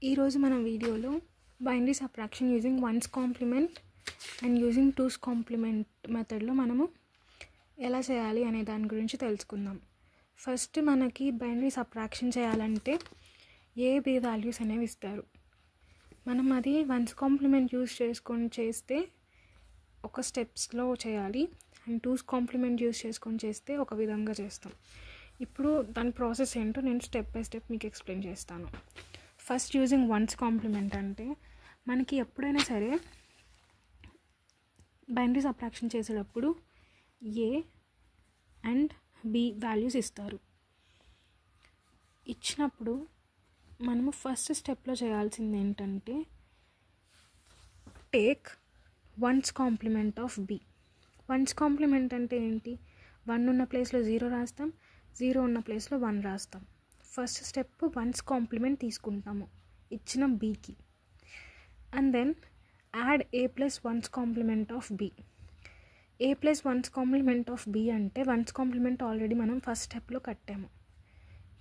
ఈరోజు మన వీడియోలో binary subtraction using one's complement and using two's complement మెథడ్లో మనము ఎలా చేయాలి అనే దాని గురించి తెలుసుకుందాం. ఫస్ట్ మనకి బైనరీ సబ్ట్రాక్షన్ చేయాలంటే ఏ బి వాల్యూస్ అనేవి ఇస్తారు. మనం అది వన్స్ కాంప్లిమెంట్ యూజ్ చేసుకొని చేస్తే ఒక స్టెప్స్లో చేయాలి, అండ్ టూస్ కాంప్లిమెంట్ యూజ్ చేసుకొని చేస్తే ఒక విధంగా చేస్తాం. ఇప్పుడు దాని ప్రాసెస్ ఏంటో నేను స్టెప్ బై స్టెప్ మీకు ఎక్స్ప్లెయిన్ చేస్తాను. ఫస్ట్ యూజింగ్ వన్స్ కాంప్లిమెంట్ అంటే మనకి ఎప్పుడైనా సరే బైనరీ సబ్ట్రాక్షన్ చేసేటప్పుడు ఏ అండ్ బి వాల్యూస్ ఇస్తారు. ఇచ్చినప్పుడు మనము ఫస్ట్ స్టెప్లో చేయాల్సింది ఏంటంటే take one's complement of B. One's complement అంటే ఏంటి? 1 ఉన్న ప్లేస్లో 0 రాస్తాం, 0 ఉన్న ప్లేస్లో 1 రాస్తాం. ఫస్ట్ స్టెప్ వన్స్ కాంప్లిమెంట్ తీసుకుంటాము ఇచ్చిన బీకి, and then add A plus one's complement of B. A plus one's complement of B అంటే వన్స్ కాంప్లిమెంట్ ఆల్రెడీ మనం ఫస్ట్ స్టెప్లో కట్టాము.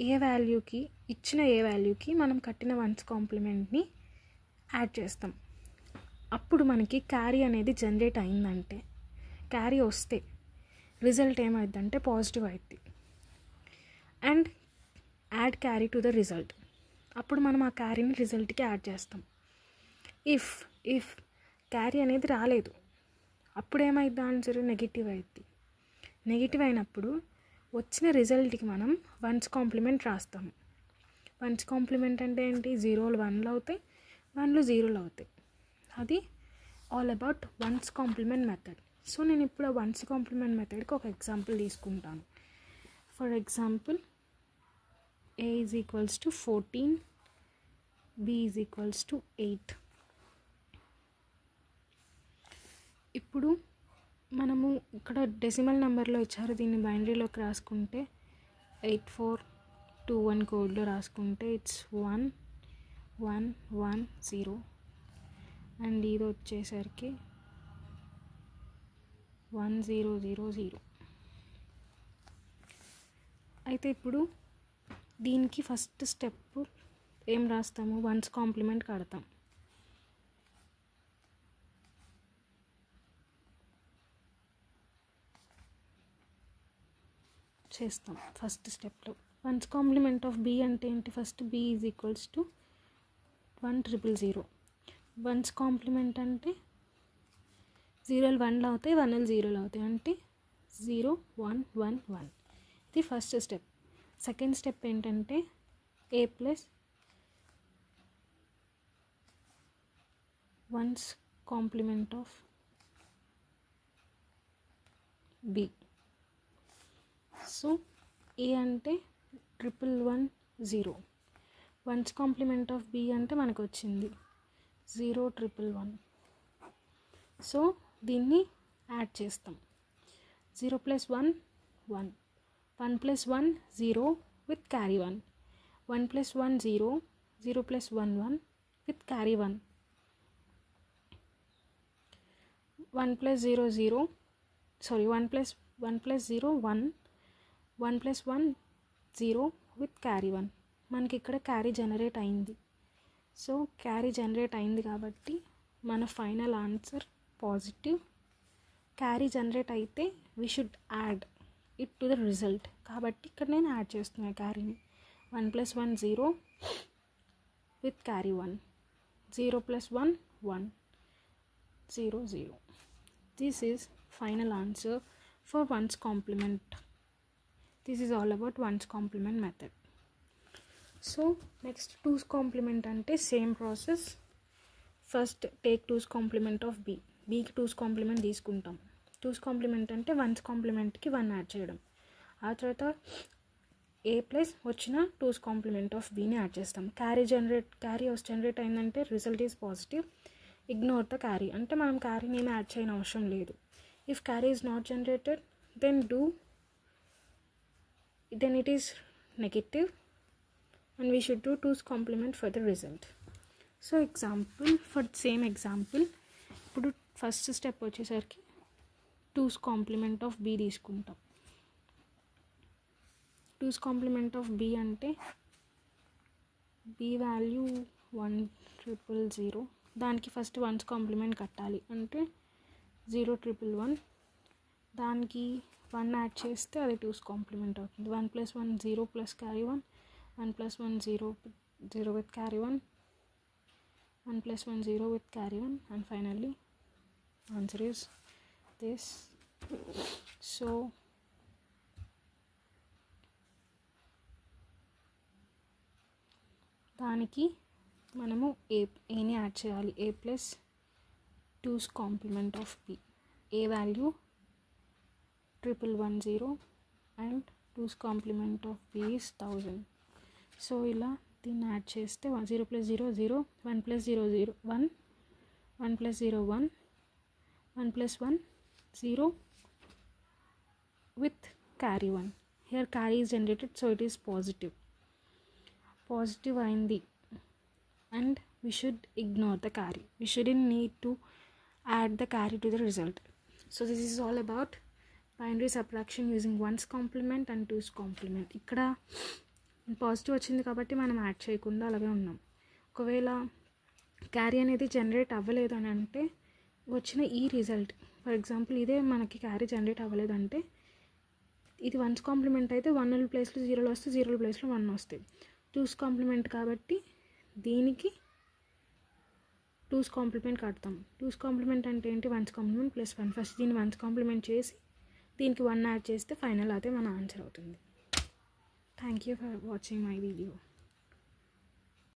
ఏ వాల్యూకి ఇచ్చిన ఏ వాల్యూకి మనం కట్టిన వన్స్ కాంప్లిమెంట్ని యాడ్ చేస్తాం. అప్పుడు మనకి క్యారీ అనేది జనరేట్ అయిందంటే, క్యారీ వస్తే రిజల్ట్ ఏమవుతుందంటే పాజిటివ్ అవుతుంది. And add carry to the result, అప్పుడు మనం ఆ క్యారీని రిజల్ట్కి యాడ్ చేస్తాం. ఇఫ్ క్యారీ అనేది రాలేదు, అప్పుడు ఏమైంది? ఆన్సర్ నెగిటివ్ అవుతుంది. నెగిటివ్ అయినప్పుడు వచ్చిన రిజల్ట్కి మనం వన్స్ కాంప్లిమెంట్ రాస్తాము. వన్స్ కాంప్లిమెంట్ అంటే ఏంటి? 0లు 1లు అవుతాయి, 1లు 0లు అవుతాయి. అది all about one's complement method. So నేను ఇప్పుడు ఆ వన్స్ కాంప్లిమెంట్ మెథడ్కి ఒక ఎగ్జాంపుల్ తీసుకుంటాను. For example, a is equals to 14, b is equals to 8. ఇప్పుడు మనము ఇక్కడ డెసిమల్ నెంబర్లో ఇచ్చారు, దీన్ని బైనరీలోకి రాసుకుంటే 8421 కోడ్లో రాసుకుంటే ఇట్స్ 1110, అండ్ ఇది వచ్చేసరికి 1000. అయితే ఇప్పుడు దీనికి ఫస్ట్ స్టెప్ ఏం రాస్తాము? వన్స్ కాంప్లిమెంట్ కడతాం. చేస్తాం ఫస్ట్ స్టెప్లో. వన్స్ కాంప్లిమెంట్ ఆఫ్ బి అంటే ఏంటి? First B is equals to 1000. One's complement అంటే 0లు 1లు అవుతాయి, 1లు 0లు అవుతాయి, అంటే 0 1 1 1. ఇది ఫస్ట్ స్టెప్. సెకండ్ స్టెప్ ఏంటంటే A plus one's complement of B. So A అంటే 1110, వన్స్ కాంప్లిమెంట్ ఆఫ్ బి అంటే మనకు వచ్చింది 0111. సో దీన్ని యాడ్ చేస్తాం. 0 + 1 1, 1 + 1 0 with carry 1, 1 + 1 0, 0 + 1 1 with carry 1, 1 + 0 0, sorry 1 + 0 1, 1 + 1 0 with carry 1. మనకి ఇక్కడ క్యారీ జనరేట్ అయింది. సో క్యారీ జనరేట్ అయింది కాబట్టి మన final answer positive. Carry generate అయితే we should add it to the result, కాబట్టి ఇక్కడ నేను యాడ్ చేస్తున్నాను క్యారీని. 1 + 1 0 with carry 1, 0 + 1 1, 0 0. This is final answer for one's complement. This is all about one's complement method. So next two's complement అంటే same process. First take two's complement of B. బీకి two's complement తీసుకుంటాం. Two's complement అంటే వన్స్ కాంప్లిమెంట్కి 1 add చేయడం. ఆ తర్వాత A plus వచ్చిన టూస్ కాంప్లిమెంట్ ఆఫ్ బీని యాడ్ చేస్తాం. క్యారీ జనరేట్ అయిందంటే result is positive. Ignore the carry అంటే మనం క్యారీని ఏమి యాడ్ చేయని అవసరం లేదు. If carry is not generated then it is negative, and we should do two's complement for the result. So example, for same example ఇప్పుడు first step వచ్చేసరికి twos complement of B తీసుకుంటాం. టూస్ కాంప్లిమెంట్ ఆఫ్ బి అంటే B value 1,000,000 దానికి first ones complement కట్టాలి అంటే 0,111 దానికి 1 add చేస్తే అది 2's కాంప్లిమెంట్ అవుతుంది. 1 + 1 0 + carry 1 1 + 1 0 0 with carry 1 1 + 1 0 with carry 1 and finally answer is this. So దానికి మనము ఏని యాడ్ చేయాలి. a + 2's complement of b. a value 1110 and 2's complement of b is 1000. So ఇలా దీన్ని యాడ్ చేస్తే 0 + 0 0 1 + 0 0 1 1 + 0 1 1 + 1 0 with carry 1. Here carry is generated, so it is positive అయింది and we should ignore the carry. We shouldn't need to add the carry to the result. So this is all about binary subtraction using 1's complement and 2's complement. ఇక్కడ positive వచ్చింది కాబట్టి మనం add చేయకుండా అలాగే ఉన్నాం. ఒకవేళ carry అనేది generate అవ్వలేదు అని అంటే వచ్చిన ఈ రిజల్ట్, ఫర్ ఎగ్జాంపుల్ ఇదే మనకి క్యారీ జనరేట్ అవ్వలేదంటే ఇది 1's కాంప్లిమెంట్ అయితే 1 ప్లేస్లో 0 వస్తే 0 ప్లేస్లో 1 వస్తాయి. 2's కాంప్లిమెంట్ కాబట్టి దీనికి 2's కాంప్లిమెంట్ కడతాం. 2's కాంప్లిమెంట్ అంటే ఏంటి? 1's complement + 1. ఫస్ట్ దీన్ని 1's కాంప్లిమెంట్ చేసి దీనికి 1 యాడ్ చేస్తే ఫైనల్ అయితే మన ఆన్సర్ అవుతుంది. Thank you for watching my video.